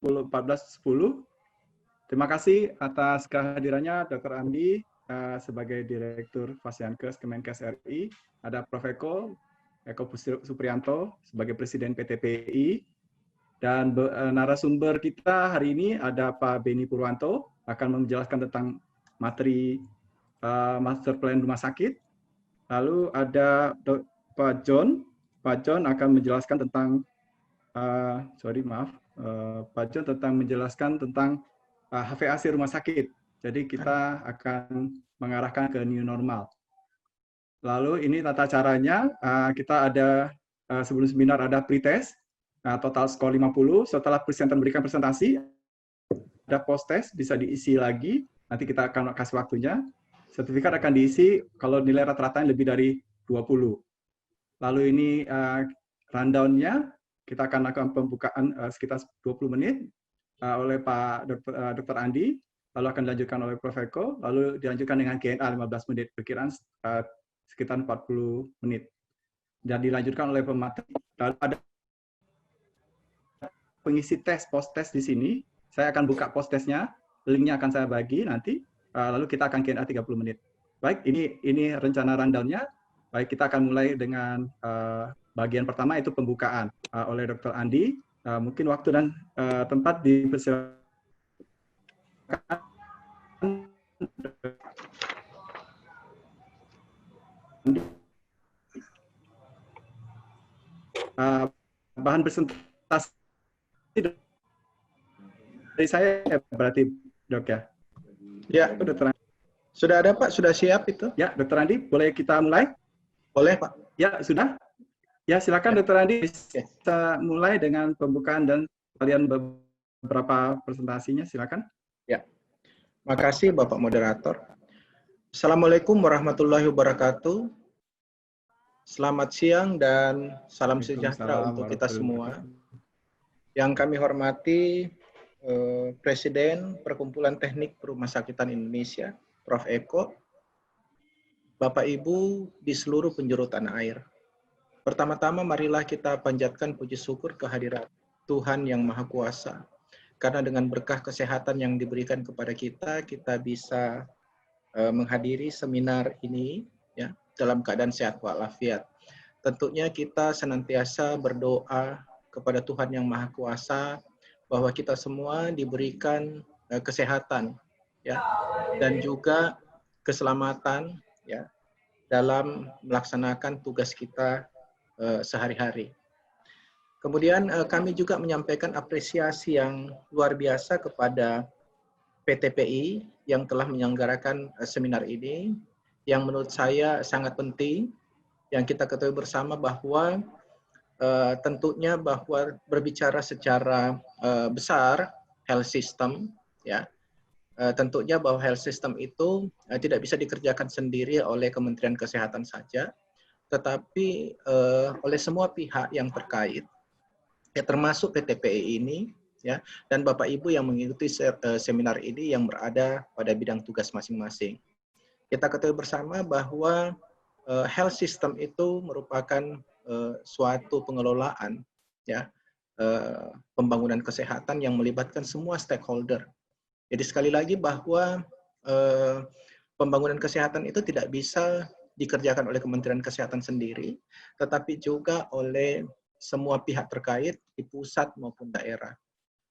14.10. Terima kasih atas kehadirannya Dr. Andi sebagai Direktur Fasiankes Kemenkes RI, ada Prof. Eko Suprianto sebagai Presiden PTPI, dan narasumber kita hari ini ada Pak Beni Purwanto akan menjelaskan tentang materi Master Plan Rumah Sakit. Lalu ada Pak John akan menjelaskan tentang Pak John menjelaskan tentang HVAC rumah sakit. Jadi kita akan mengarahkan ke new normal. Lalu ini tata caranya, kita ada sebelum seminar ada pretest, total skor 50. Setelah presenter memberikan presentasi, ada post test bisa diisi lagi. Nanti kita akan kasih waktunya. Sertifikat akan diisi kalau nilai rata-ratanya lebih dari 20. Lalu ini rundown-nya, kita akan lakukan pembukaan sekitar 20 menit oleh Pak Dr. Andi, lalu akan dilanjutkan oleh Prof. Eko, lalu dilanjutkan dengan Q&A 15 menit, perkiraan sekitar 40 menit. Dan dilanjutkan oleh pemateri. Lalu ada pengisi tes, post test di sini. Saya akan buka post testnya, linknya akan saya bagi nanti, lalu kita akan Q&A 30 menit. Baik, ini rencana rundown-nya. Baik, kita akan mulai dengan bagian pertama, itu pembukaan oleh Dr. Andi. Mungkin waktu dan tempat dipersilakan. Bahan presentasi dari saya berarti, Dok ya? Ya, Dr. Andi. Sudah ada Pak, sudah siap itu? Ya, Dr. Andi, boleh kita mulai? Boleh Pak. Ya, sudah. Ya, silakan Ya. Dr. Andi bisa mulai dengan pembukaan dan kalian beberapa presentasinya, silakan. Ya. Makasih Bapak Moderator. Assalamualaikum warahmatullahi wabarakatuh. Selamat siang dan salam sejahtera untuk kita semua. Yang kami hormati Presiden Perkumpulan Teknik Perumahsakitan Indonesia, Prof. Eko, Bapak Ibu di seluruh penjuru tanah air. Pertama-tama marilah kita panjatkan puji syukur kehadirat Tuhan yang Maha Kuasa. Karena dengan berkah kesehatan yang diberikan kepada kita, kita bisa menghadiri seminar ini ya dalam keadaan sehat walafiat. Tentunya kita senantiasa berdoa kepada Tuhan yang Maha Kuasa bahwa kita semua diberikan kesehatan ya dan juga keselamatan ya dalam melaksanakan tugas kita sehari-hari. Kemudian kami juga menyampaikan apresiasi yang luar biasa kepada PTPI yang telah menyelenggarakan seminar ini, yang menurut saya sangat penting, yang kita ketahui bersama bahwa tentunya bahwa berbicara secara besar health system, ya tentunya bahwa health system itu tidak bisa dikerjakan sendiri oleh Kementerian Kesehatan saja, tetapi oleh semua pihak yang terkait, ya, termasuk PTPI ini, ya, dan Bapak Ibu yang mengikuti seminar ini yang berada pada bidang tugas masing-masing. Kita ketahui bersama bahwa health system itu merupakan suatu pengelolaan, ya, pembangunan kesehatan yang melibatkan semua stakeholder. Jadi sekali lagi bahwa pembangunan kesehatan itu tidak bisa dikerjakan oleh Kementerian Kesehatan sendiri, tetapi juga oleh semua pihak terkait di pusat maupun daerah.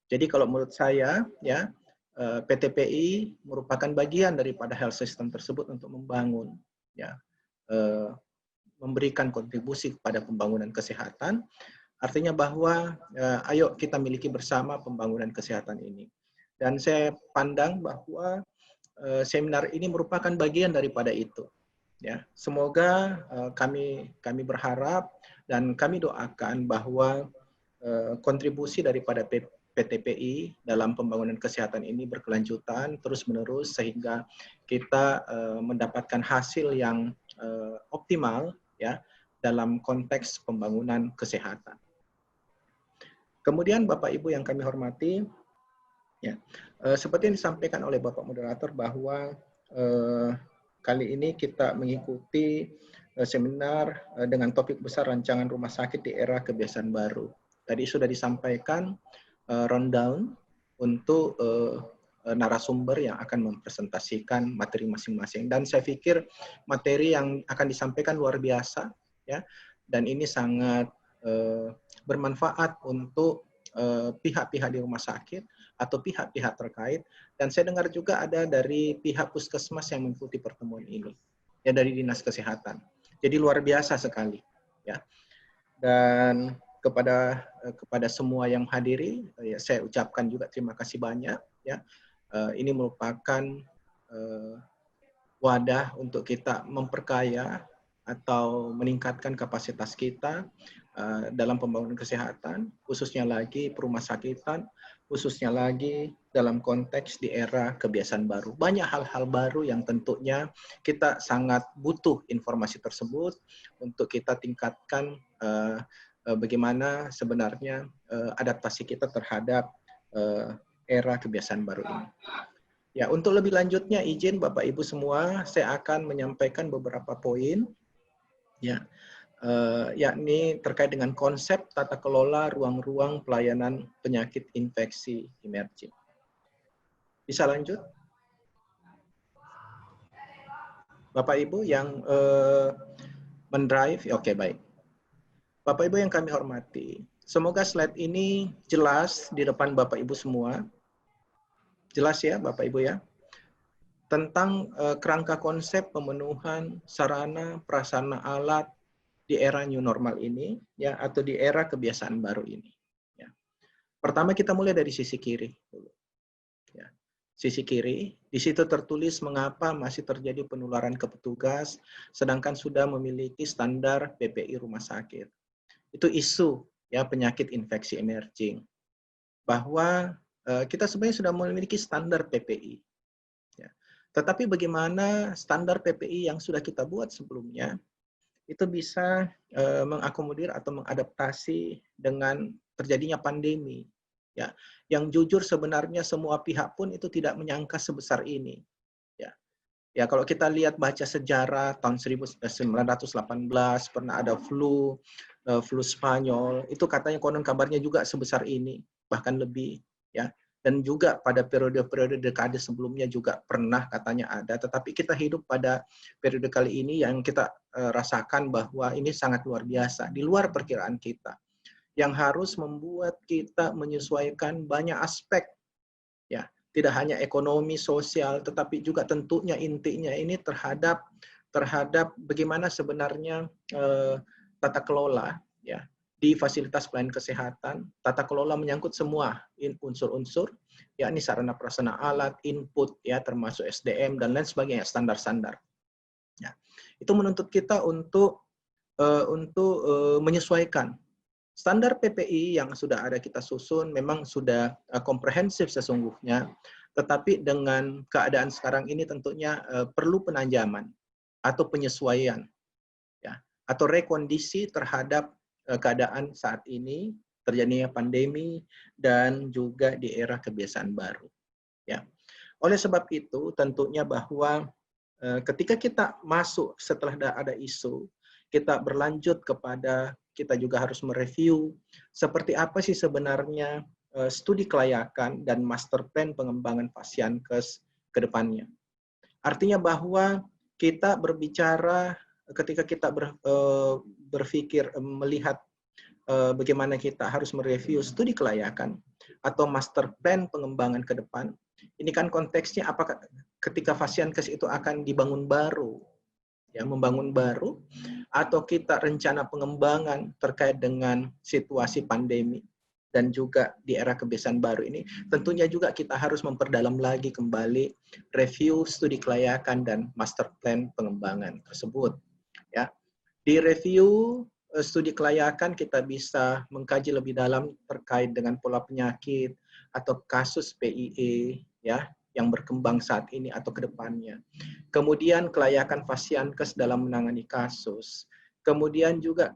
Jadi kalau menurut saya, ya, PTPI merupakan bagian daripada health system tersebut untuk membangun, ya, memberikan kontribusi kepada pembangunan kesehatan. Artinya bahwa ayo kita miliki bersama pembangunan kesehatan ini. Dan saya pandang bahwa seminar ini merupakan bagian daripada itu. Ya, semoga kami berharap dan kami doakan bahwa kontribusi daripada PTPI dalam pembangunan kesehatan ini berkelanjutan terus-menerus sehingga kita mendapatkan hasil yang optimal ya dalam konteks pembangunan kesehatan. Kemudian Bapak Ibu yang kami hormati, ya, seperti yang disampaikan oleh Bapak Moderator bahwa kali ini kita mengikuti seminar dengan topik besar rancangan rumah sakit di era kebiasaan baru. Tadi sudah disampaikan rundown untuk narasumber yang akan mempresentasikan materi masing-masing. Dan saya pikir materi yang akan disampaikan luar biasa, ya. Dan ini sangat bermanfaat untuk pihak-pihak di rumah sakit atau pihak-pihak terkait. Dan saya dengar juga ada dari pihak puskesmas yang mengikuti pertemuan ini, ya, dari Dinas Kesehatan. Jadi luar biasa sekali, ya. Dan kepada semua yang hadiri, ya, saya ucapkan juga terima kasih banyak, ya. Ini merupakan wadah untuk kita memperkaya atau meningkatkan kapasitas kita dalam pembangunan kesehatan, khususnya lagi perumahsakitan, khususnya lagi dalam konteks di era kebiasaan baru. Banyak hal-hal baru yang tentunya kita sangat butuh informasi tersebut untuk kita tingkatkan bagaimana sebenarnya adaptasi kita terhadap era kebiasaan baru ini. Ya, untuk lebih lanjutnya izin Bapak Ibu semua, saya akan menyampaikan beberapa poin, ya, yakni terkait dengan konsep tata kelola ruang-ruang pelayanan penyakit infeksi emerging. Bisa lanjut? Bapak Ibu yang mendrive, oke, baik. Bapak Ibu yang kami hormati, semoga slide ini jelas di depan Bapak Ibu semua. Jelas ya Bapak Ibu ya? Tentang kerangka konsep pemenuhan sarana prasarana alat di era new normal ini, ya, atau di era kebiasaan baru ini. Ya. Pertama kita mulai dari sisi kiri dulu. Ya. Sisi kiri, di situ tertulis mengapa masih terjadi penularan ke petugas, sedangkan sudah memiliki standar PPI rumah sakit. Itu isu, ya, penyakit infeksi emerging. Bahwa kita sebenarnya sudah memiliki standar PPI. Ya. Tetapi bagaimana standar PPI yang sudah kita buat sebelumnya itu bisa mengakomodir atau mengadaptasi dengan terjadinya pandemi. Ya. Yang jujur sebenarnya semua pihak pun itu tidak menyangka sebesar ini. Ya. Ya, kalau kita lihat baca sejarah tahun 1918 pernah ada flu Spanyol, itu katanya konon kabarnya juga sebesar ini, bahkan lebih, ya. Dan juga pada periode-periode dekade sebelumnya juga pernah katanya ada, tetapi kita hidup pada periode kali ini yang kita rasakan bahwa ini sangat luar biasa, di luar perkiraan kita, yang harus membuat kita menyesuaikan banyak aspek, ya, tidak hanya ekonomi, sosial, tetapi juga tentunya intinya ini terhadap bagaimana sebenarnya tata kelola, ya, di fasilitas pelayanan kesehatan. Tata kelola menyangkut semua unsur-unsur, yakni sarana prasarana alat, input, ya, termasuk SDM dan lain sebagainya, standar-standar. Ya. Itu menuntut kita untuk menyesuaikan. Standar PPI yang sudah ada kita susun memang sudah komprehensif sesungguhnya, tetapi dengan keadaan sekarang ini tentunya perlu penajaman atau penyesuaian, ya, atau rekondisi terhadap keadaan saat ini, terjadinya pandemi dan juga di era kebiasaan baru, ya. Oleh sebab itu tentunya bahwa ketika kita masuk setelah ada isu, kita berlanjut kepada kita juga harus mereview seperti apa sih sebenarnya studi kelayakan dan master plan pengembangan Pasienkes ke depannya. Artinya bahwa kita berbicara ketika kita berpikir melihat bagaimana kita harus mereview studi kelayakan atau master plan pengembangan ke depan. Ini kan konteksnya apakah ketika Pasienkes itu akan dibangun baru, ya, membangun baru, atau kita rencana pengembangan terkait dengan situasi pandemi dan juga di era kebiasaan baru ini, tentunya juga kita harus memperdalam lagi kembali review studi kelayakan dan master plan pengembangan tersebut. Ya, di review studi kelayakan kita bisa mengkaji lebih dalam terkait dengan pola penyakit atau kasus PIE, ya, yang berkembang saat ini atau ke depannya. Kemudian kelayakan Pasienkes dalam menangani kasus. Kemudian juga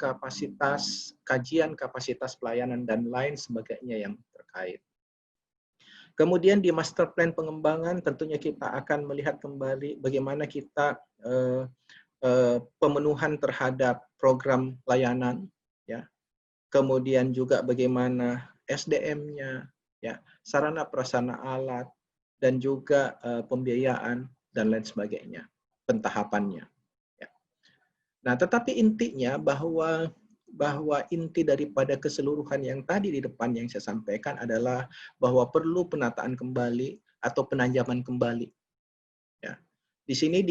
kajian kapasitas pelayanan dan lain sebagainya yang terkait. Kemudian di master plan pengembangan tentunya kita akan melihat kembali bagaimana kita pemenuhan terhadap program layanan, ya. Kemudian juga bagaimana SDM-nya, ya, sarana prasarana alat, dan juga pembiayaan dan lain sebagainya, pentahapannya. Ya. Nah, tetapi intinya bahwa inti daripada keseluruhan yang tadi di depan yang saya sampaikan adalah bahwa perlu penataan kembali atau penanjaman kembali. Ya. Di sini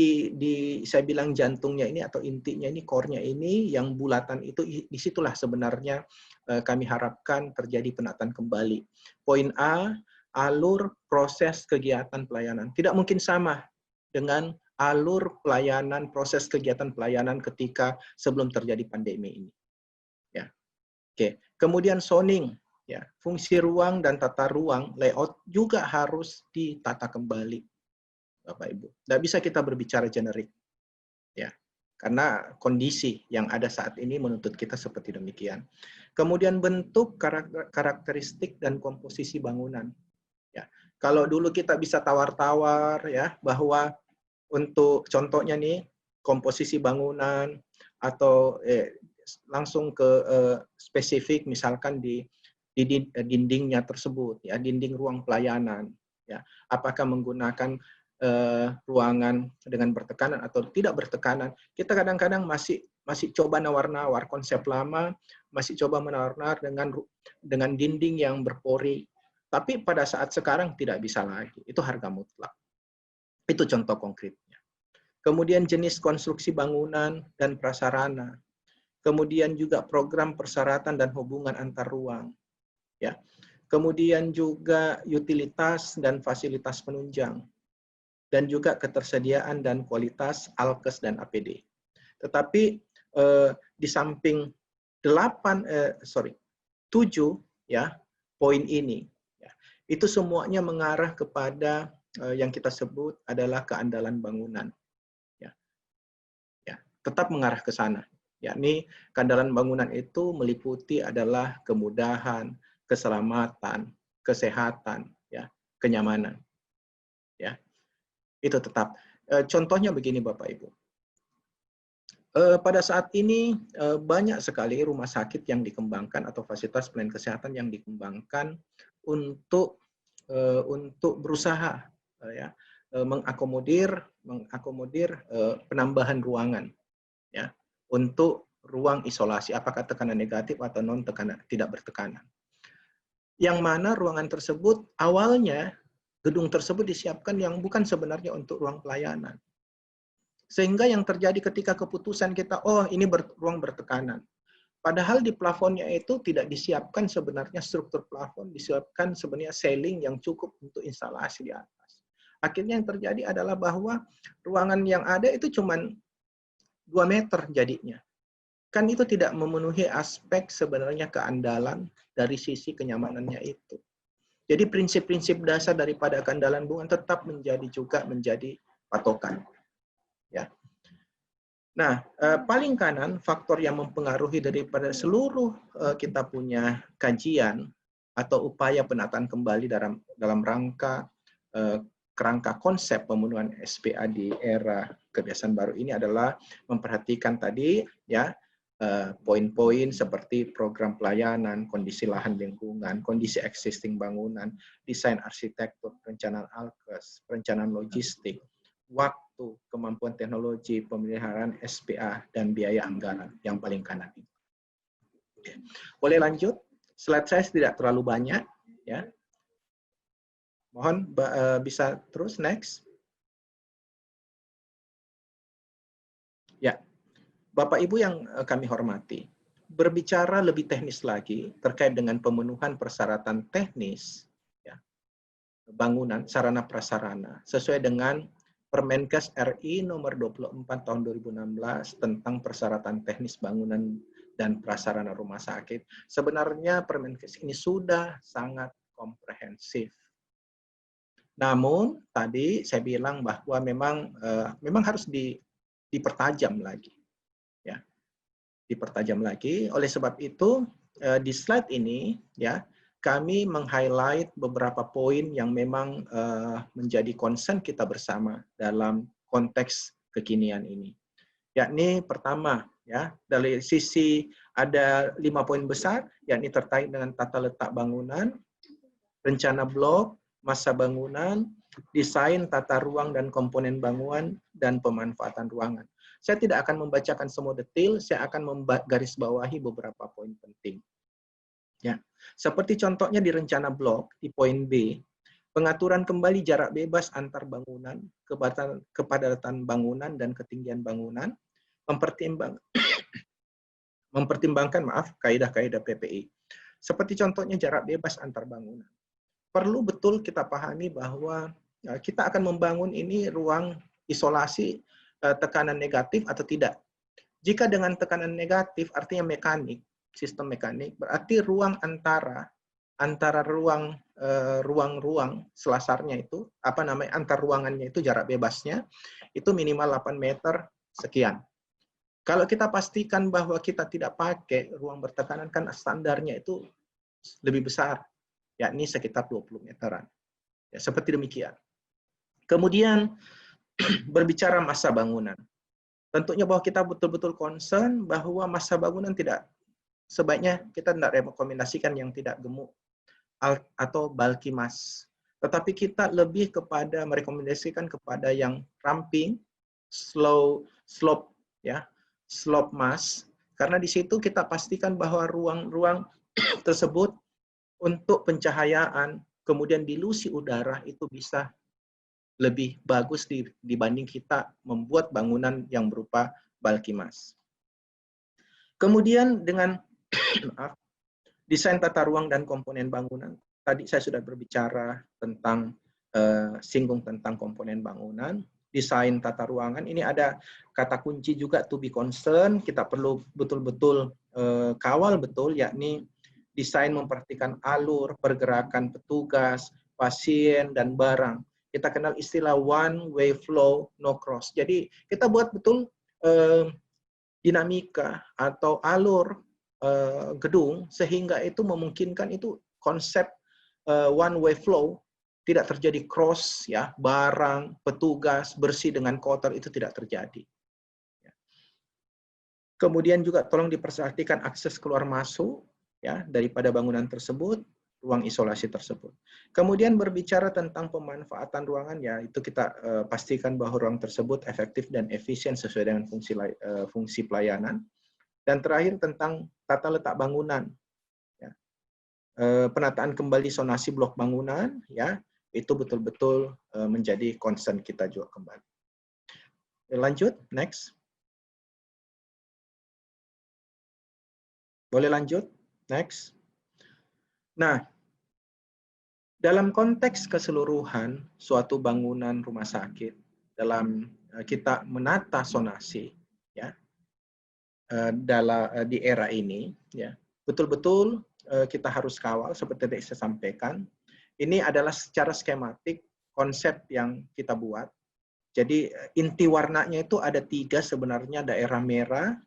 saya bilang jantungnya ini atau intinya ini, core-nya ini, yang bulatan itu, disitulah sebenarnya kami harapkan terjadi penataan kembali. Poin A, alur proses kegiatan pelayanan. Tidak mungkin sama dengan alur pelayanan, proses kegiatan pelayanan ketika sebelum terjadi pandemi ini. Ya. Oke. Kemudian zoning, ya, fungsi ruang dan tata ruang, layout juga harus ditata kembali. Bapak Ibu, tidak bisa kita berbicara generik, ya, karena kondisi yang ada saat ini menuntut kita seperti demikian. Kemudian bentuk, karakteristik dan komposisi bangunan, ya. Kalau dulu kita bisa tawar-tawar, ya, bahwa untuk contohnya nih komposisi bangunan atau langsung ke spesifik, misalkan di dindingnya tersebut, ya, dinding ruang pelayanan, ya, apakah menggunakan ruangan dengan bertekanan atau tidak bertekanan. Kita kadang-kadang masih coba nawar-nawar konsep lama, masih coba menawar-nawar dengan dinding yang berpori. Tapi pada saat sekarang tidak bisa lagi. Itu harga mutlak. Itu contoh konkretnya. Kemudian jenis konstruksi bangunan dan prasarana. Kemudian juga program persyaratan dan hubungan antar ruang. Ya. Kemudian juga utilitas dan fasilitas penunjang. Dan juga ketersediaan dan kualitas alkes dan APD. Tetapi di samping 7 ya poin ini, ya, itu semuanya mengarah kepada yang kita sebut adalah keandalan bangunan. Ya. Ya, tetap mengarah ke sana. Yakni keandalan bangunan itu meliputi adalah kemudahan, keselamatan, kesehatan, ya, kenyamanan. Ya. Itu tetap. Contohnya begini Bapak Ibu. Pada saat ini banyak sekali rumah sakit yang dikembangkan atau fasilitas pelayanan kesehatan yang dikembangkan untuk berusaha ya, mengakomodir penambahan ruangan, ya, untuk ruang isolasi, apakah tekanan negatif atau non tekanan, tidak bertekanan. Yang mana ruangan tersebut awalnya gedung tersebut disiapkan yang bukan sebenarnya untuk ruang pelayanan. Sehingga yang terjadi ketika keputusan kita, oh ini ruang bertekanan. Padahal di plafonnya itu tidak disiapkan sebenarnya struktur plafon, disiapkan sebenarnya ceiling yang cukup untuk instalasi di atas. Akhirnya yang terjadi adalah bahwa ruangan yang ada itu cuma 2 meter jadinya. Kan itu tidak memenuhi aspek sebenarnya keandalan dari sisi kenyamanannya itu. Jadi prinsip-prinsip dasar daripada keandalan bangunan tetap menjadi patokan. Ya. Nah, paling kanan faktor yang mempengaruhi daripada seluruh kita punya kajian atau upaya penataan kembali dalam rangka kerangka konsep pemenuhan SPA di era kebiasaan baru ini adalah memperhatikan tadi, ya, poin-poin seperti program pelayanan, kondisi lahan lingkungan, kondisi existing bangunan, desain arsitektur, perencanaan alkes, perencanaan logistik, waktu, kemampuan teknologi, pemeliharaan SPA, dan biaya anggaran yang paling kanan ini. Boleh lanjut? Slide saya tidak terlalu banyak, ya. Mohon bisa terus next. Ya. Bapak Ibu yang kami hormati, berbicara lebih teknis lagi terkait dengan pemenuhan persyaratan teknis, ya, bangunan, sarana prasarana, sesuai dengan Permenkes RI nomor 24 tahun 2016 tentang persyaratan teknis bangunan dan prasarana rumah sakit. Sebenarnya Permenkes ini sudah sangat komprehensif. Namun tadi saya bilang bahwa memang harus dipertajam lagi. Ya, dipertajam lagi. Oleh sebab itu di slide ini, ya, kami meng-highlight beberapa poin yang memang menjadi concern kita bersama dalam konteks kekinian ini. Yakni pertama, ya, dari sisi ada 5 poin besar, yakni terkait dengan tata letak bangunan, rencana blok, massa bangunan, desain tata ruang dan komponen bangunan, dan pemanfaatan ruangan. Saya tidak akan membacakan semua detail, saya akan menggarisbawahi beberapa poin penting. Ya, seperti contohnya di rencana blok, di poin B, pengaturan kembali jarak bebas antar bangunan, kepadatan bangunan dan ketinggian bangunan, mempertimbangkan kaidah-kaidah PPI. Seperti contohnya jarak bebas antar bangunan. Perlu betul kita pahami bahwa kita akan membangun ini ruang isolasi tekanan negatif atau tidak. Jika dengan tekanan negatif artinya mekanik, sistem mekanik, berarti ruang antara ruang-ruang selasarnya itu, antar ruangannya itu jarak bebasnya, itu minimal 8 meter sekian. Kalau kita pastikan bahwa kita tidak pakai ruang bertekanan, kan standarnya itu lebih besar, yakni sekitar 20 meteran. Ya, seperti demikian. Kemudian berbicara massa bangunan. Tentunya bahwa kita betul-betul concern bahwa massa bangunan sebaiknya kita tidak rekomendasikan yang tidak gemuk atau bulky mass. Tetapi kita lebih kepada merekomendasikan kepada yang ramping, slope mass, karena di situ kita pastikan bahwa ruang-ruang tersebut untuk pencahayaan, kemudian dilusi udara itu bisa lebih bagus dibanding kita membuat bangunan yang berupa bulky mass. Kemudian dengan desain tata ruang dan komponen bangunan. Tadi saya sudah berbicara tentang singgung tentang komponen bangunan, desain tata ruangan. Ini ada kata kunci juga to be concerned. Kita perlu betul-betul kawal betul, yakni desain memperhatikan alur, pergerakan petugas, pasien, dan barang. Kita kenal istilah one way flow, no cross. Jadi kita buat betul dinamika atau alur gedung sehingga itu memungkinkan itu konsep one way flow, tidak terjadi cross, ya, barang, petugas, bersih dengan kotor, itu tidak terjadi. Kemudian juga tolong diperhatikan akses keluar masuk, ya, daripada bangunan tersebut, ruang isolasi tersebut. Kemudian berbicara tentang pemanfaatan ruangan, ya, itu kita pastikan bahwa ruang tersebut efektif dan efisien sesuai dengan fungsi pelayanan. Dan terakhir tentang tata letak bangunan, ya. Penataan kembali zonasi blok bangunan, ya, itu betul-betul menjadi concern kita juga kembali. Lanjut, next. Boleh lanjut, next. Nah, dalam konteks keseluruhan suatu bangunan rumah sakit, dalam kita menata zonasi, ya, di era ini, ya, betul-betul kita harus kawal seperti yang saya sampaikan. Ini adalah secara skematik konsep yang kita buat. Jadi inti warnanya itu ada 3 sebenarnya, daerah merah,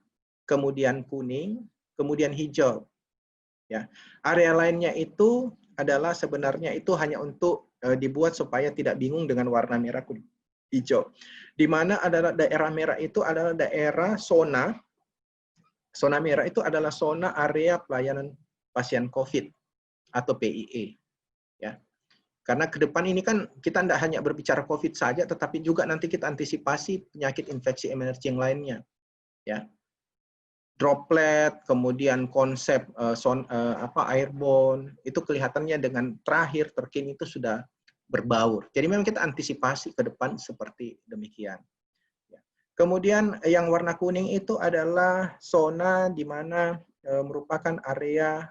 kemudian kuning, kemudian hijau. Ya, area lainnya itu adalah sebenarnya itu hanya untuk dibuat supaya tidak bingung dengan warna merah, kuning, hijau. Di mana adalah daerah merah itu adalah daerah zona merah itu adalah zona area pelayanan pasien COVID atau PIE. Ya, karena ke depan ini kan kita tidak hanya berbicara COVID saja, tetapi juga nanti kita antisipasi penyakit infeksi emerging yang lainnya. Ya, droplet, kemudian konsep airborne, itu kelihatannya dengan terakhir terkini itu sudah berbaur. Jadi memang kita antisipasi ke depan seperti demikian. Kemudian yang warna kuning itu adalah zona di mana merupakan area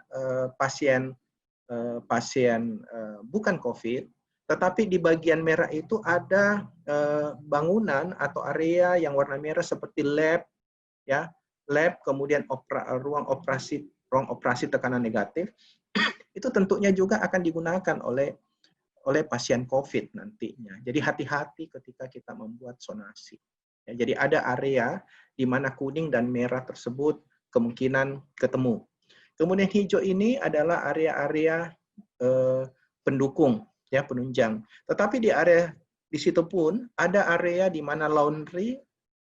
pasien bukan COVID, tetapi di bagian merah itu ada bangunan atau area yang warna merah seperti lab, ya, lab, kemudian ruang operasi tekanan negatif. Itu tentunya juga akan digunakan oleh pasien COVID nantinya. Jadi hati-hati ketika kita membuat zonasi. Ya, jadi ada area di mana kuning dan merah tersebut kemungkinan ketemu. Kemudian hijau ini adalah area-area pendukung, ya, penunjang. Tetapi di situ pun ada area di mana laundry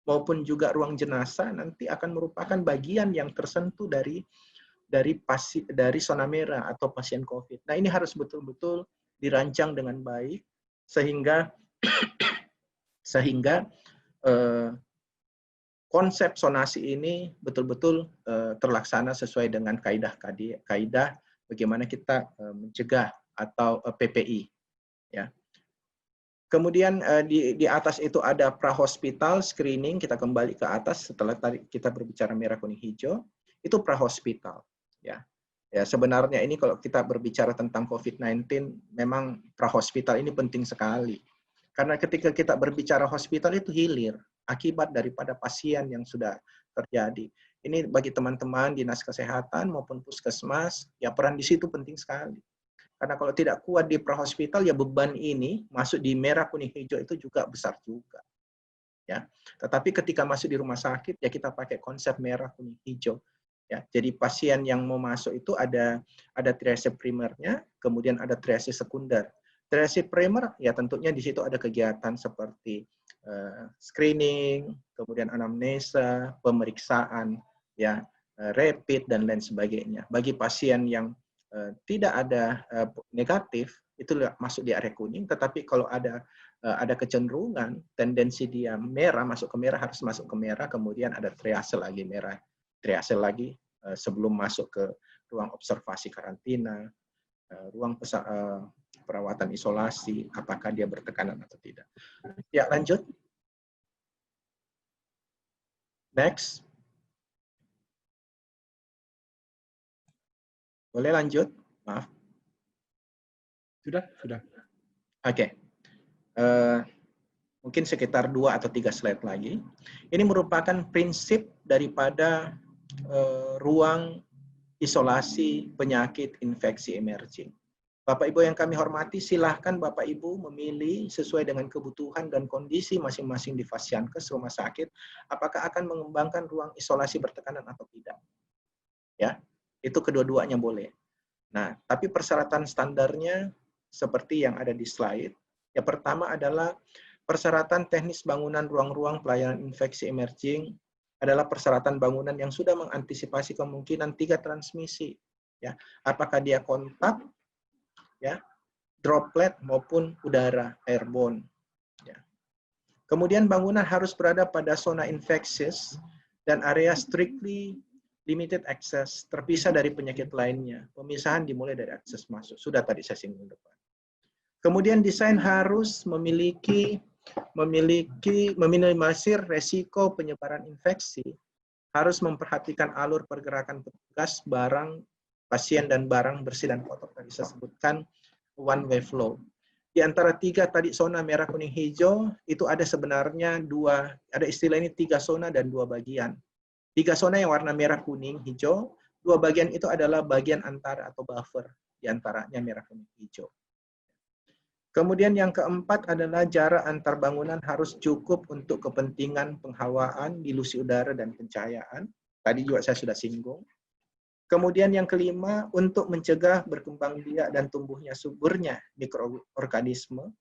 maupun juga ruang jenazah nanti akan merupakan bagian yang tersentuh dari dari zona merah atau pasien COVID. Nah, ini harus betul-betul dirancang dengan baik sehingga konsep zonasi ini betul-betul terlaksana sesuai dengan kaidah bagaimana kita mencegah atau PPI. Ya. Kemudian di atas itu ada prahospital screening, kita kembali ke atas setelah tadi kita berbicara merah, kuning, hijau, itu prahospital. Ya. Ya, sebenarnya ini kalau kita berbicara tentang COVID-19, memang prahospital ini penting sekali. Karena ketika kita berbicara hospital itu hilir, akibat daripada pasien yang sudah terjadi. Ini bagi teman-teman dinas kesehatan maupun puskesmas, ya peran di situ penting sekali. Karena kalau tidak kuat di prahospital, ya beban ini masuk di merah, kuning, hijau itu juga besar juga. Ya, tetapi ketika masuk di rumah sakit, ya kita pakai konsep merah, kuning, hijau. Ya, jadi pasien yang mau masuk itu ada triase primernya, kemudian ada triase sekunder. Triase primer, ya tentunya di situ ada kegiatan seperti screening, kemudian anamnesa, pemeriksaan, ya rapid dan lain sebagainya. Bagi pasien yang tidak ada negatif, itu masuk di area kuning. Tetapi kalau ada kecenderungan, tendensi dia merah, masuk ke merah, harus masuk ke merah, kemudian ada triase lagi merah, triase lagi sebelum masuk ke ruang observasi karantina, ruang perawatan isolasi, apakah dia bertekanan atau tidak. Ya, lanjut. Next. Boleh lanjut? Maaf. Sudah. Oke. Mungkin sekitar 2 atau 3 slide lagi. Ini merupakan prinsip daripada ruang isolasi penyakit infeksi emerging. Bapak Ibu yang kami hormati, silahkan Bapak Ibu memilih sesuai dengan kebutuhan dan kondisi masing-masing di Fasiankes rumah sakit, apakah akan mengembangkan ruang isolasi bertekanan atau tidak. Ya, itu kedua-duanya boleh. Nah, tapi persyaratan standarnya seperti yang ada di slide. Yang pertama adalah persyaratan teknis bangunan ruang-ruang pelayanan infeksi emerging adalah persyaratan bangunan yang sudah mengantisipasi kemungkinan 3 transmisi. Ya, apakah dia kontak, ya, droplet maupun udara airborne. Ya. Kemudian bangunan harus berada pada zona infectious dan area strictly limited access, terpisah dari penyakit lainnya. Pemisahan dimulai dari akses masuk. Sudah tadi saya singgung depan. Kemudian desain harus meminimalisir resiko penyebaran infeksi, harus memperhatikan alur pergerakan petugas, barang, pasien dan barang bersih dan kotor. Tadi saya sebutkan one way flow. Di antara 3 tadi zona merah, kuning, hijau itu ada sebenarnya 2, ada istilah ini 3 zona dan 2 bagian. 3 zona yang warna merah, kuning, hijau, 2 bagian itu adalah bagian antara atau buffer di antaranya merah, kuning, hijau. Kemudian yang keempat adalah jarak antar bangunan harus cukup untuk kepentingan penghawaan, dilusi udara dan pencahayaan. Tadi juga saya sudah singgung. Kemudian yang kelima, untuk mencegah berkembang biak dan tumbuhnya suburnya mikroorganisme,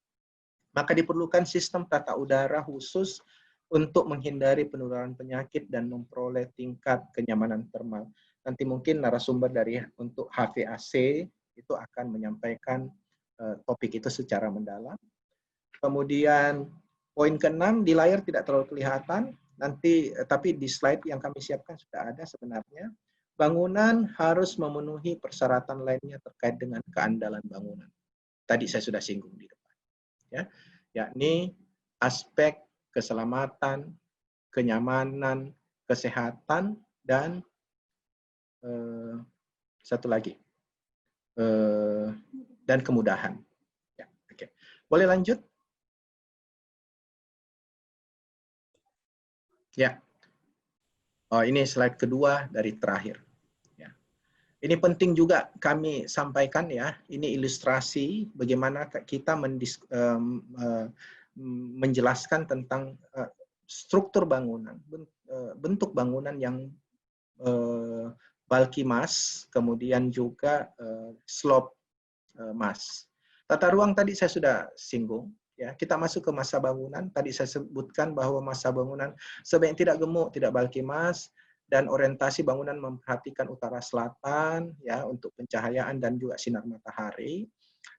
maka diperlukan sistem tata udara khusus untuk menghindari penularan penyakit dan memperoleh tingkat kenyamanan termal. Nanti mungkin narasumber dari untuk HVAC itu akan menyampaikan topik itu secara mendalam. Kemudian poin ke-6 di layar tidak terlalu kelihatan, nanti tapi di slide yang kami siapkan sudah ada sebenarnya. Bangunan harus memenuhi persyaratan lainnya terkait dengan keandalan bangunan. Tadi saya sudah singgung di depan. Ya, yakni aspek keselamatan, kenyamanan, kesehatan, dan satu lagi, dan kemudahan. Ya, oke. Boleh lanjut? Ya. Oh, ini slide kedua dari terakhir. Ya. Ini penting juga kami sampaikan ya. Ini ilustrasi bagaimana kita menjelaskan tentang struktur bangunan, bentuk bangunan yang bulky mass, kemudian juga slope mass. Tata ruang tadi saya sudah singgung. Ya, kita masuk ke masa bangunan. Tadi saya sebutkan bahwa masa bangunan sebaiknya tidak gemuk, tidak bulky mass, dan orientasi bangunan memperhatikan utara selatan ya untuk pencahayaan dan juga sinar matahari.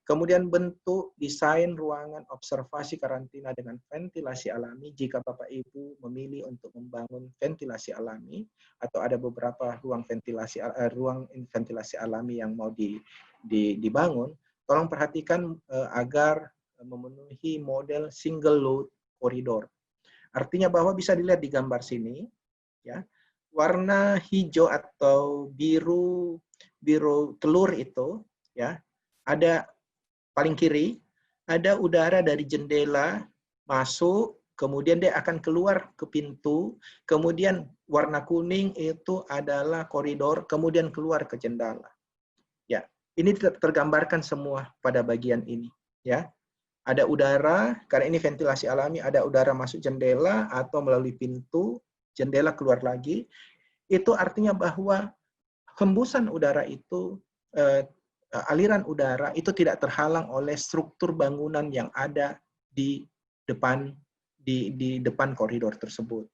Kemudian bentuk desain ruangan observasi karantina dengan ventilasi alami jika Bapak Ibu memilih untuk membangun ventilasi alami atau ada beberapa ruang ventilasi alami yang mau dibangun, tolong perhatikan agar memenuhi model single load corridor. Artinya bahwa bisa dilihat di gambar sini ya. Warna hijau atau biru telur itu ya, ada paling kiri, ada udara dari jendela masuk, kemudian dia akan keluar ke pintu, kemudian warna kuning itu adalah koridor, kemudian keluar ke jendela. Ya, ini tergambarkan semua pada bagian ini ya. Ada udara, karena ini ventilasi alami, ada udara masuk jendela atau melalui pintu, jendela keluar lagi. Itu artinya bahwa hembusan udara itu, aliran udara itu tidak terhalang oleh struktur bangunan yang ada di depan koridor tersebut.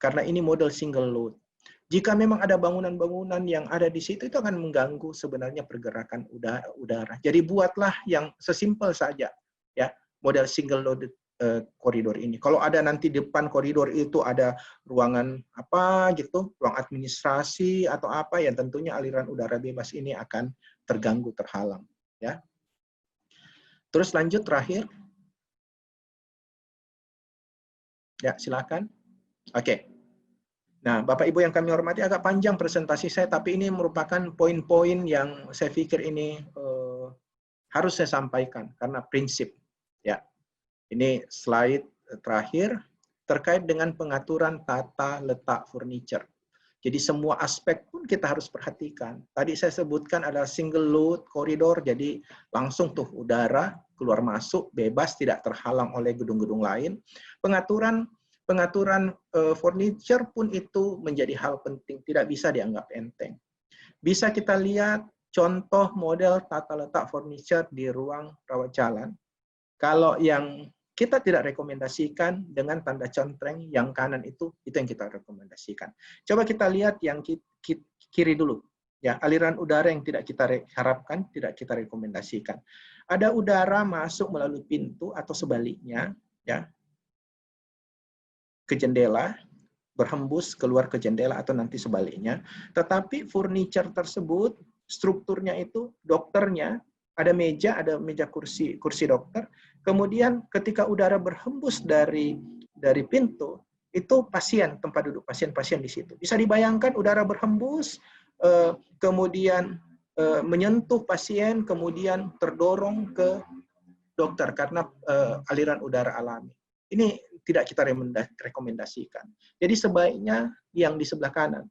Karena ini model single load. Jika memang ada bangunan-bangunan yang ada di situ, itu akan mengganggu sebenarnya pergerakan udara. Jadi buatlah yang sesimpel saja, ya, model single load koridor ini. Kalau ada nanti depan koridor itu ada ruangan apa gitu, ruang administrasi atau apa, yang tentunya aliran udara bebas ini akan terganggu, terhalang. Ya. Terus lanjut terakhir. Ya, silakan. Oke. Nah, Bapak Ibu yang kami hormati, agak panjang presentasi saya, tapi ini merupakan poin-poin yang saya pikir ini harus saya sampaikan karena prinsip. Ya, ini slide terakhir terkait dengan pengaturan tata letak furniture. Jadi semua aspek pun kita harus perhatikan. Tadi saya sebutkan adalah single load koridor, jadi langsung tuh udara keluar masuk bebas, tidak terhalang oleh gedung-gedung lain. Pengaturan furniture pun itu menjadi hal penting, tidak bisa dianggap enteng. Bisa kita lihat contoh model tata letak furniture di ruang rawat jalan. Kalau yang kita tidak rekomendasikan dengan tanda contreng yang kanan itu yang kita rekomendasikan. Coba kita lihat yang kiri dulu. Ya, aliran udara yang tidak kita harapkan, tidak kita rekomendasikan. Ada udara masuk melalui pintu atau sebaliknya, ya, ke jendela, berhembus keluar ke jendela atau nanti sebaliknya. Tetapi furniture tersebut, strukturnya itu, dokternya, ada meja kursi dokter. Kemudian ketika udara berhembus dari pintu, itu pasien, tempat duduk pasien-pasien di situ. Bisa dibayangkan udara berhembus, kemudian menyentuh pasien, kemudian terdorong ke dokter karena aliran udara alami. Ini tidak kita rekomendasikan. Jadi sebaiknya yang di sebelah kanan.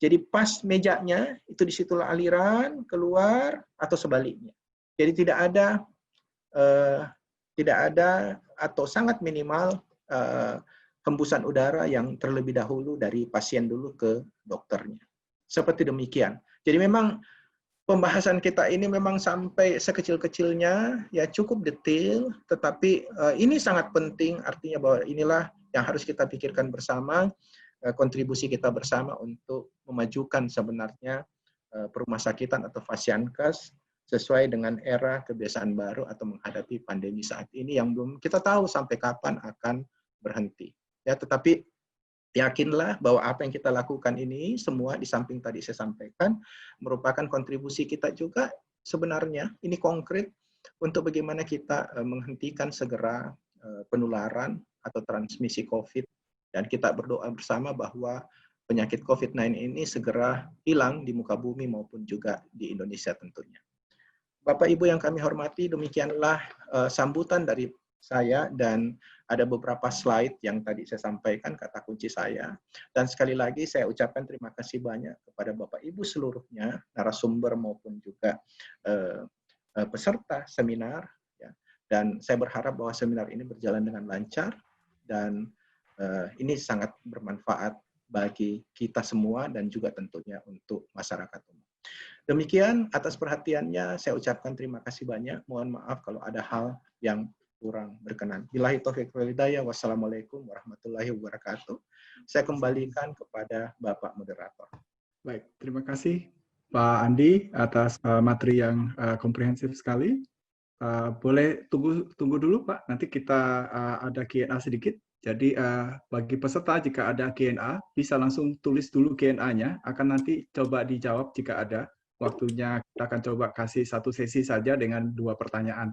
Jadi pas mejanya, itu disitulah aliran keluar atau sebaliknya. Jadi tidak ada atau sangat minimal hembusan udara yang terlebih dahulu dari pasien dulu ke dokternya. Seperti demikian. Jadi memang pembahasan kita ini memang sampai sekecil-kecilnya, ya cukup detail, tetapi ini sangat penting, artinya bahwa inilah yang harus kita pikirkan bersama, kontribusi kita bersama untuk memajukan sebenarnya perumahsakitan atau Fasiankes sesuai dengan era kebiasaan baru atau menghadapi pandemi saat ini yang belum kita tahu sampai kapan akan berhenti. Ya, tetapi yakinlah bahwa apa yang kita lakukan ini semua di samping tadi saya sampaikan merupakan kontribusi kita juga sebenarnya ini konkret untuk bagaimana kita menghentikan segera penularan atau transmisi COVID, dan kita berdoa bersama bahwa penyakit COVID-19 ini segera hilang di muka bumi maupun juga di Indonesia tentunya. Bapak Ibu yang kami hormati, demikianlah sambutan dari saya, dan ada beberapa slide yang tadi saya sampaikan, kata kunci saya. Dan sekali lagi saya ucapkan terima kasih banyak kepada Bapak Ibu seluruhnya, narasumber maupun juga peserta seminar. Ya. Dan saya berharap bahwa seminar ini berjalan dengan lancar, dan ini sangat bermanfaat bagi kita semua dan juga tentunya untuk masyarakat umum. Demikian, atas perhatiannya saya ucapkan terima kasih banyak. Mohon maaf kalau ada hal yang kurang berkenan. Billahi taufiq wal hidayah. Wassalamualaikum warahmatullahi wabarakatuh. Saya kembalikan kepada Bapak Moderator. Baik, terima kasih Pak Andi atas materi yang komprehensif sekali. Boleh tunggu dulu Pak, nanti kita ada Q&A sedikit. Jadi bagi peserta jika ada Q&A bisa langsung tulis dulu Q&A-nya, akan nanti coba dijawab jika ada. Waktunya kita akan coba kasih satu sesi saja dengan 2 pertanyaan.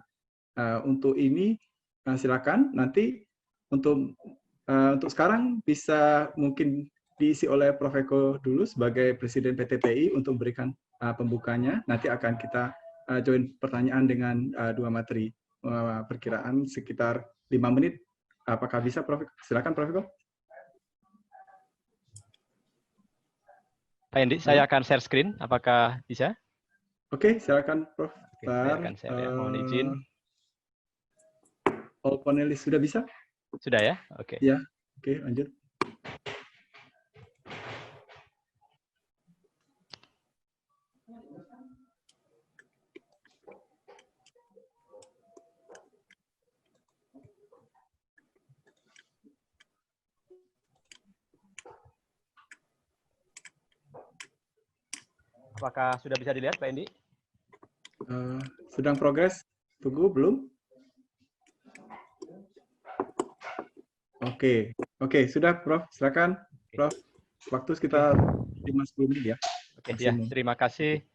Untuk ini silakan nanti untuk sekarang bisa mungkin diisi oleh Prof. Eko dulu sebagai Presiden PTPI untuk memberikan pembukanya. Nanti akan kita join pertanyaan dengan 2 materi. Perkiraan sekitar 5 menit. Apakah bisa, Prof? Silakan, Prof. Eko. Pak Andi, saya akan share screen. Apakah bisa? Oke, silakan, Prof. Oke, saya akan share ya. Mohon izin. All panelis sudah bisa? Sudah ya? Oke. Ya, oke, lanjut. Apakah sudah bisa dilihat, Pak Andi? Sedang progres. Tunggu, belum? Oke, sudah, Prof. Silakan, Prof. Waktu sekitar 5-10 menit ya. Oke, ya, terima kasih.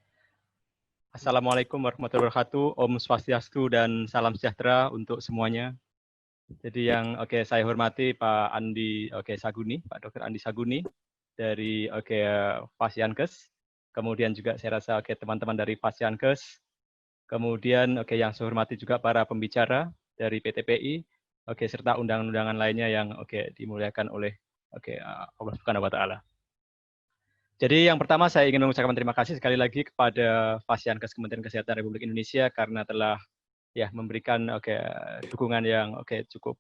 Assalamualaikum warahmatullahi wabarakatuh. Om Swastiastu dan salam sejahtera untuk semuanya. Jadi yang saya hormati Pak Andi Saguni, Pak Dr. Andi Saguni dari Fasiankes. Kemudian juga saya rasa teman-teman dari Fasiankes. Kemudian yang saya hormati juga para pembicara dari PTPI, serta undangan-undangan lainnya yang dimuliakan oleh Allah Subhanahu wa taala. Jadi yang pertama saya ingin mengucapkan terima kasih sekali lagi kepada Fasiankes Kementerian Kesehatan Republik Indonesia karena telah memberikan dukungan yang cukup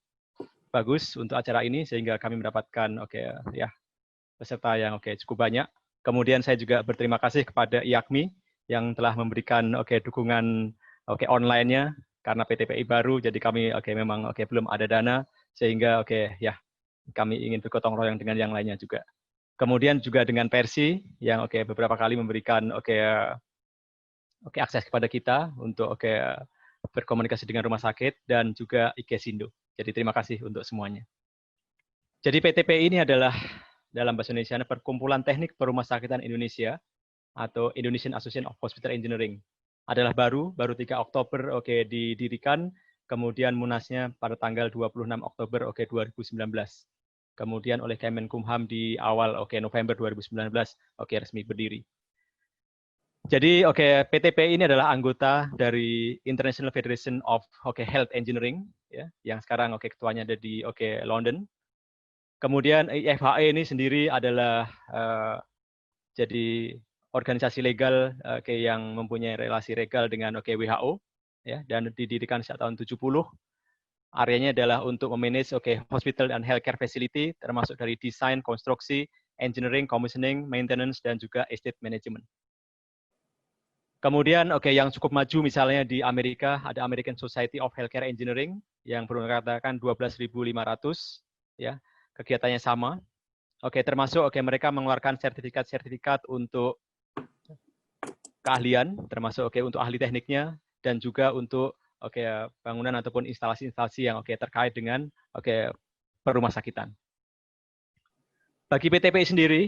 bagus untuk acara ini sehingga kami mendapatkan peserta yang cukup banyak. Kemudian saya juga berterima kasih kepada IAKMI yang telah memberikan dukungan online-nya karena PTPI baru jadi kami memang belum ada dana sehingga kami ingin bergotong royong dengan yang lainnya juga. Kemudian juga dengan Persi yang beberapa kali memberikan akses kepada kita untuk berkomunikasi dengan rumah sakit dan juga IKESindo. Jadi terima kasih untuk semuanya. Jadi PTPI ini adalah dalam bahasa Indonesia Perkumpulan Teknik Perumahsakitan Indonesia atau Indonesian Association of Hospital Engineering. Adalah baru 3 Oktober didirikan, kemudian munasnya pada tanggal 26 Oktober 2019. Kemudian oleh Kemenkumham di awal November 2019 resmi berdiri. Jadi PTPI ini adalah anggota dari International Federation of Health Engineering ya, yang sekarang ketuanya ada di London. Kemudian IFHE ini sendiri adalah jadi organisasi legal yang mempunyai relasi legal dengan WHO ya, dan didirikan sejak tahun 70. Areanya adalah untuk memanage hospital and healthcare facility termasuk dari desain, konstruksi, engineering, commissioning, maintenance dan juga estate management. Kemudian yang cukup maju misalnya di Amerika ada American Society of Healthcare Engineering yang perlu dikatakan 12.500 ya. Kegiatannya sama. Termasuk mereka mengeluarkan sertifikat-sertifikat untuk keahlian, termasuk untuk ahli tekniknya dan juga untuk bangunan ataupun instalasi-instalasi yang terkait dengan perumahsakitan. Bagi PTPI sendiri,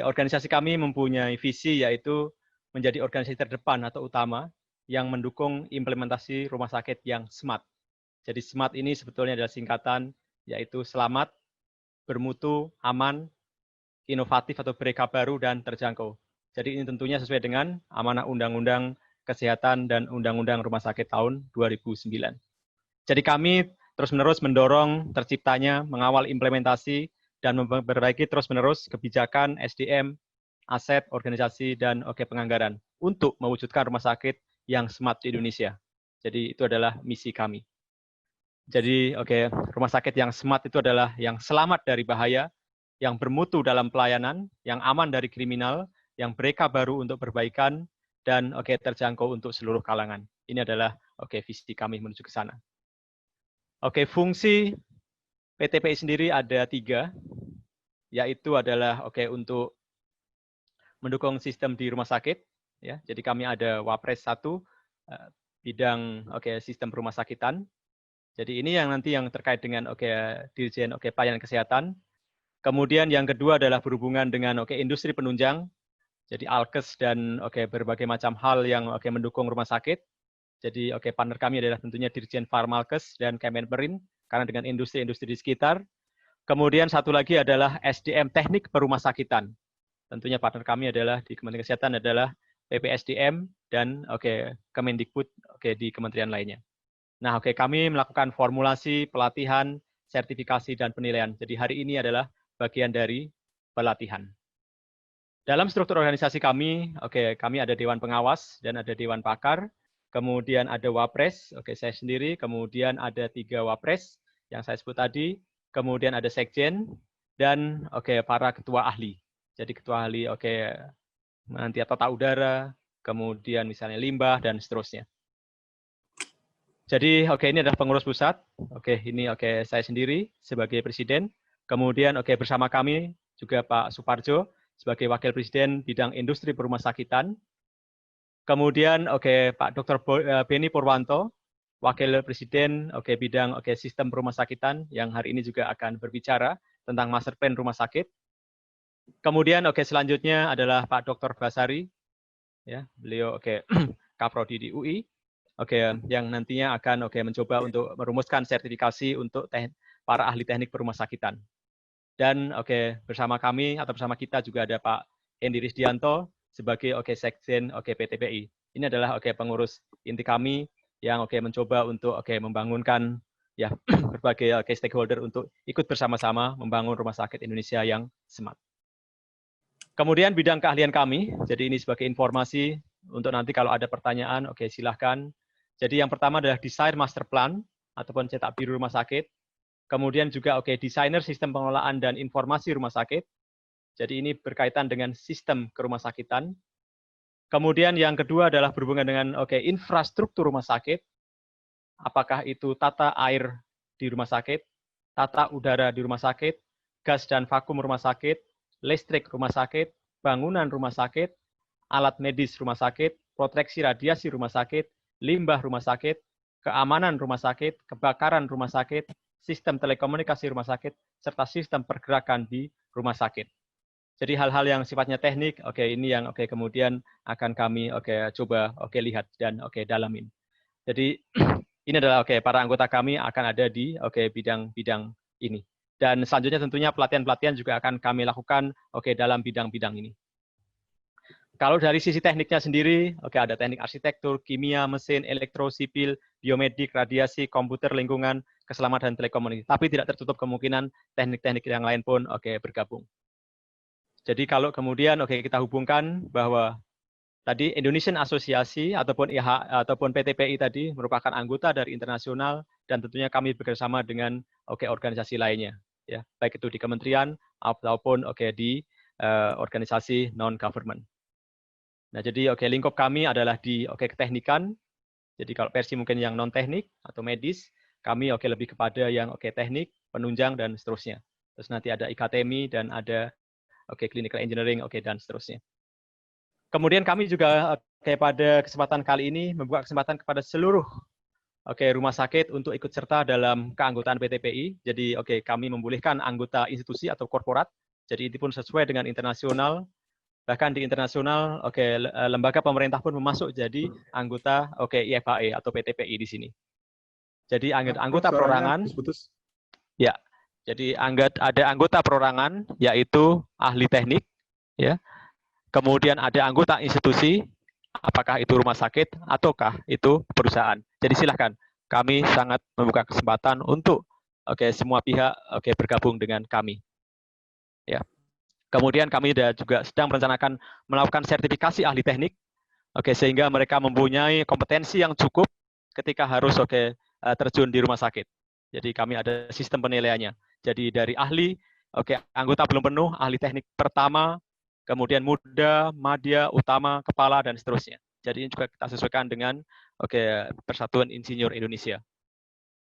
organisasi kami mempunyai visi yaitu menjadi organisasi terdepan atau utama yang mendukung implementasi rumah sakit yang smart. Jadi smart ini sebetulnya adalah singkatan yaitu selamat, bermutu, aman, inovatif atau mereka baru dan terjangkau. Jadi ini tentunya sesuai dengan amanah Undang-Undang Kesehatan dan Undang-Undang Rumah Sakit tahun 2009. Jadi kami terus-menerus mendorong terciptanya, mengawal implementasi, dan memperbaiki terus-menerus kebijakan SDM, aset, organisasi, dan penganggaran untuk mewujudkan rumah sakit yang smart di Indonesia. Jadi itu adalah misi kami. Jadi rumah sakit yang smart itu adalah yang selamat dari bahaya, yang bermutu dalam pelayanan, yang aman dari kriminal, yang mereka baru untuk perbaikan, dan terjangkau untuk seluruh kalangan. Ini adalah visi kami menuju ke sana. Oke, fungsi PTPI sendiri ada 3, yaitu adalah untuk mendukung sistem di rumah sakit, ya. Jadi kami ada Wapres 1, bidang sistem rumah sakitan. Jadi ini yang nanti yang terkait dengan Dirjen pelayanan kesehatan. Kemudian yang kedua adalah berhubungan dengan industri penunjang. Jadi Alkes dan berbagai macam hal yang mendukung rumah sakit. Jadi partner kami adalah tentunya Dirjen Farmalkes dan Kemenperin karena dengan industri-industri di sekitar. Kemudian satu lagi adalah SDM teknik perumahsakitan. Tentunya partner kami adalah di Kementerian Kesehatan adalah PPSDM dan Kemendikbud di kementerian lainnya. Nah, kami melakukan formulasi, pelatihan, sertifikasi dan penilaian. Jadi hari ini adalah bagian dari pelatihan. Dalam struktur organisasi kami, kami ada dewan pengawas dan ada dewan pakar, kemudian ada wapres, saya sendiri, kemudian ada 3 wapres yang saya sebut tadi, kemudian ada sekjen dan para ketua ahli. Jadi ketua ahli nanti tata udara, kemudian misalnya limbah dan seterusnya. Jadi ini adalah pengurus pusat. Ini saya sendiri sebagai presiden. Kemudian bersama kami juga Pak Suparjo sebagai wakil presiden bidang industri perumahsakitan. Kemudian Pak Dr. Beni Purwanto wakil presiden bidang sistem perumahsakitan yang hari ini juga akan berbicara tentang master plan rumah sakit. Kemudian selanjutnya adalah Pak Dr. Basari, ya beliau Kaprodi di UI. Yang nantinya akan mencoba untuk merumuskan sertifikasi untuk para ahli teknik perumahsakitan. Dan bersama kami atau bersama kita juga ada Pak Hendy Risdianto sebagai sekjen PTPI. Ini adalah pengurus inti kami yang mencoba untuk membangunkan ya berbagai stakeholder untuk ikut bersama-sama membangun rumah sakit Indonesia yang smart. Kemudian bidang keahlian kami, jadi ini sebagai informasi untuk nanti kalau ada pertanyaan, silahkan. Jadi yang pertama adalah desain master plan ataupun cetak biru rumah sakit. Kemudian juga desainer sistem pengelolaan dan informasi rumah sakit. Jadi ini berkaitan dengan sistem kerumahsakitan. Kemudian yang kedua adalah berhubungan dengan infrastruktur rumah sakit. Apakah itu tata air di rumah sakit, tata udara di rumah sakit, gas dan vakum rumah sakit, listrik rumah sakit, bangunan rumah sakit, alat medis rumah sakit, proteksi radiasi rumah sakit, limbah rumah sakit, keamanan rumah sakit, kebakaran rumah sakit, sistem telekomunikasi rumah sakit, serta sistem pergerakan di rumah sakit. Jadi hal-hal yang sifatnya teknik, ini yang kemudian akan kami coba lihat dan dalamin. Jadi ini adalah para anggota kami akan ada di bidang-bidang ini. Dan selanjutnya tentunya pelatihan-pelatihan juga akan kami lakukan dalam bidang-bidang ini. Kalau dari sisi tekniknya sendiri, ada teknik arsitektur, kimia, mesin, elektro, sipil, biomedik, radiasi, komputer, lingkungan, keselamatan, telekomunikasi. Tapi tidak tertutup kemungkinan teknik-teknik yang lain pun bergabung. Jadi kalau kemudian kita hubungkan bahwa tadi Indonesian Asosiasi ataupun IH ataupun PTPI tadi merupakan anggota dari internasional dan tentunya kami bekerjasama dengan organisasi lainnya, ya baik itu di kementerian ataupun di organisasi non-government. Nah, jadi lingkup kami adalah di keteknikan. Jadi kalau versi mungkin yang non teknik atau medis, kami lebih kepada yang teknik, penunjang dan seterusnya. Terus nanti ada IKTMI dan ada clinical engineering dan seterusnya. Kemudian kami juga pada kesempatan kali ini membuka kesempatan kepada seluruh rumah sakit untuk ikut serta dalam keanggotaan PTPI. Jadi kami membolehkan anggota institusi atau korporat. Jadi itu pun sesuai dengan internasional. Bahkan di internasional, lembaga pemerintah pun memasuk jadi anggota IFAE atau PTPI di sini. Jadi anggota perorangan, ya. Jadi ada anggota perorangan, yaitu ahli teknik, ya. Kemudian ada anggota institusi, apakah itu rumah sakit ataukah itu perusahaan. Jadi silahkan, kami sangat membuka kesempatan untuk semua pihak bergabung dengan kami, ya. Kemudian kami juga sedang merencanakan melakukan sertifikasi ahli teknik, sehingga mereka mempunyai kompetensi yang cukup ketika harus terjun di rumah sakit. Jadi kami ada sistem penilaiannya. Jadi dari ahli, anggota belum penuh, ahli teknik pertama, kemudian muda, madya, utama, kepala dan seterusnya. Jadi ini juga kita sesuaikan dengan Persatuan Insinyur Indonesia.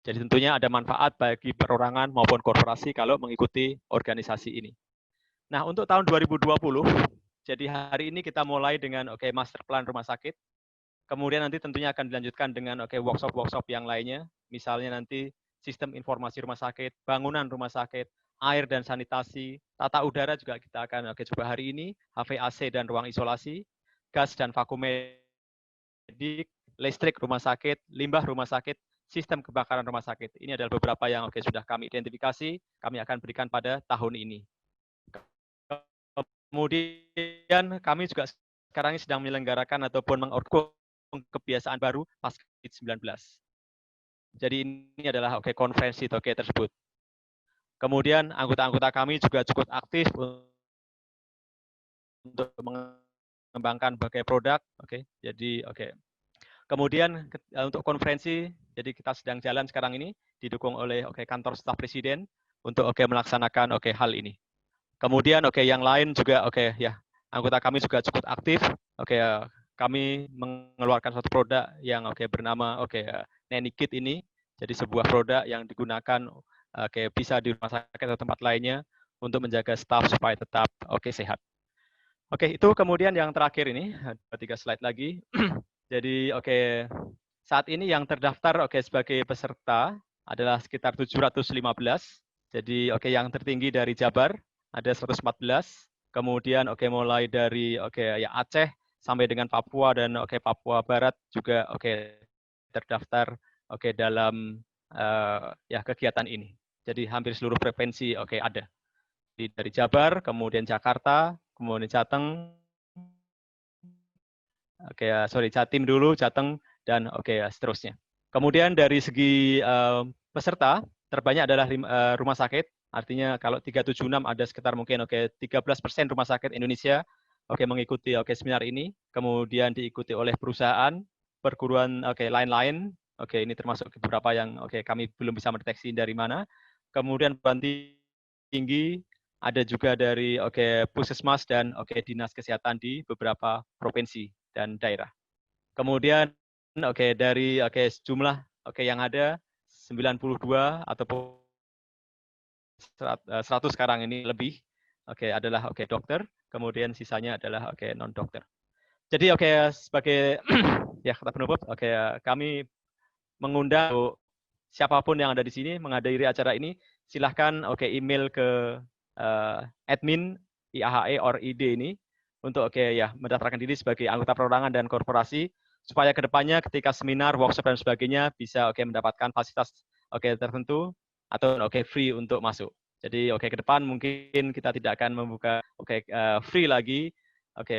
Jadi tentunya ada manfaat bagi perorangan maupun korporasi kalau mengikuti organisasi ini. Nah, untuk tahun 2020, jadi hari ini kita mulai dengan master plan rumah sakit. Kemudian nanti tentunya akan dilanjutkan dengan workshop-workshop yang lainnya. Misalnya nanti sistem informasi rumah sakit, bangunan rumah sakit, air dan sanitasi, tata udara juga kita akan coba hari ini, HVAC dan ruang isolasi, gas dan vakum medik, listrik rumah sakit, limbah rumah sakit, sistem kebakaran rumah sakit. Ini adalah beberapa yang sudah kami identifikasi, kami akan berikan pada tahun ini. Kemudian kami juga sekarang ini sedang menyelenggarakan ataupun mengorganisasi kebiasaan baru pasca COVID-19. Jadi ini adalah konferensi tersebut. Kemudian anggota-anggota kami juga cukup aktif untuk mengembangkan berbagai produk. Jadi kemudian untuk konferensi, jadi kita sedang jalan sekarang ini didukung oleh kantor staf presiden untuk melaksanakan hal ini. Kemudian yang lain juga ya anggota kami juga cukup aktif. Kami mengeluarkan suatu produk yang bernama Nanny Kit ini. Jadi sebuah produk yang digunakan bisa di rumah sakit atau tempat lainnya untuk menjaga staf supaya tetap sehat. Itu kemudian yang terakhir ini, 3 slide lagi. Jadi saat ini yang terdaftar sebagai peserta adalah sekitar 715. Jadi yang tertinggi dari Jabar ada 114. Kemudian mulai dari ya Aceh sampai dengan Papua dan Papua Barat juga terdaftar dalam ya kegiatan ini. Jadi hampir seluruh provinsi ada. Dari Jabar, kemudian Jakarta, kemudian Jateng, Jatim dulu, Jateng, dan seterusnya. Kemudian dari segi peserta, terbanyak adalah rumah sakit. Artinya kalau 376 ada sekitar mungkin 13% rumah sakit Indonesia mengikuti seminar ini. Kemudian diikuti oleh perusahaan, perguruan lain-lain. Ini termasuk beberapa yang kami belum bisa mendeteksi dari mana. Kemudian perguruan tinggi, ada juga dari puskesmas dan dinas kesehatan di beberapa provinsi dan daerah. Kemudian dari jumlah yang ada 92 ataupun 100 sekarang ini lebih adalah dokter, kemudian sisanya adalah non dokter. Jadi sebagai ya kata penutup kami mengundang siapapun yang ada di sini menghadiri acara ini, silahkan email ke admin IAHE or ID ini untuk ya mendaftarkan diri sebagai anggota perorangan dan korporasi supaya kedepannya ketika seminar, workshop dan sebagainya bisa mendapatkan fasilitas tertentu atau free untuk masuk. Jadi ke depan mungkin kita tidak akan membuka free lagi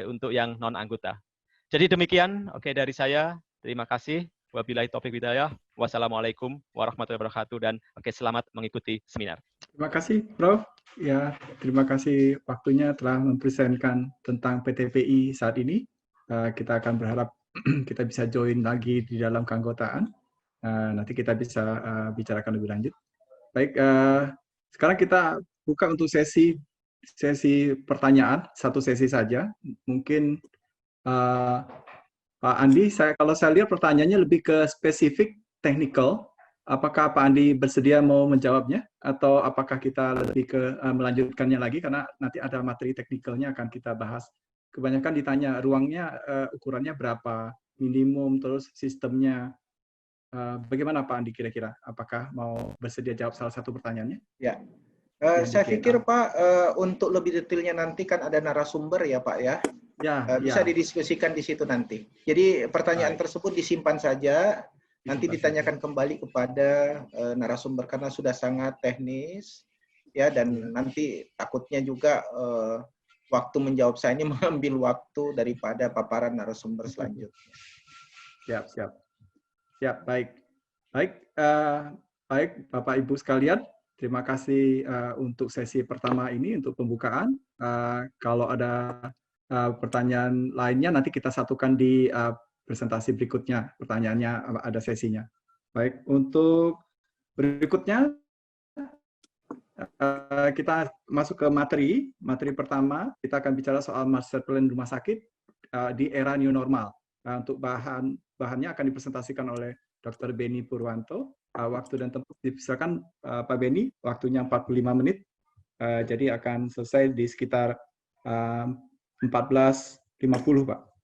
untuk yang non anggota. Jadi demikian dari saya. Terima kasih. Wabillahi taufiq hidayah. Wassalamualaikum warahmatullahi wabarakatuh dan selamat mengikuti seminar. Terima kasih, Prof. Ya, terima kasih waktunya telah mempresentkan tentang PTPI saat ini. Kita akan berharap kita bisa join lagi di dalam keanggotaan. Nanti kita bisa bicarakan lebih lanjut. Baik, sekarang kita buka untuk sesi pertanyaan, satu sesi saja. Mungkin Pak Andi, kalau saya lihat pertanyaannya lebih ke spesifik technical. Apakah Pak Andi bersedia mau menjawabnya? Atau apakah kita lebih ke melanjutkannya lagi? Karena nanti ada materi teknikalnya akan kita bahas. Kebanyakan ditanya ruangnya ukurannya berapa, minimum, terus sistemnya. Bagaimana Pak Andi kira-kira? Apakah mau bersedia jawab salah satu pertanyaannya? Ya, saya pikir Pak, untuk lebih detailnya nanti kan ada narasumber ya Pak ya. Bisa didiskusikan di situ nanti. Jadi pertanyaan tersebut disimpan saja, nanti ditanyakan kembali kepada narasumber karena sudah sangat teknis ya, dan nanti takutnya juga waktu menjawab saya ini mengambil waktu daripada paparan narasumber selanjutnya. Siap, baik. Baik, Bapak Ibu sekalian, terima kasih untuk sesi pertama ini untuk pembukaan. Kalau ada pertanyaan lainnya nanti kita satukan di presentasi berikutnya. Pertanyaannya ada sesinya. Baik, untuk berikutnya kita masuk ke materi pertama. Kita akan bicara soal master plan rumah sakit di era new normal. Untuk bahannya akan dipresentasikan oleh Dr. Beni Purwanto. waktu dan tempat dipersilakan Pak Beni, waktunya 45 menit. Jadi akan selesai di sekitar 14.50, Pak.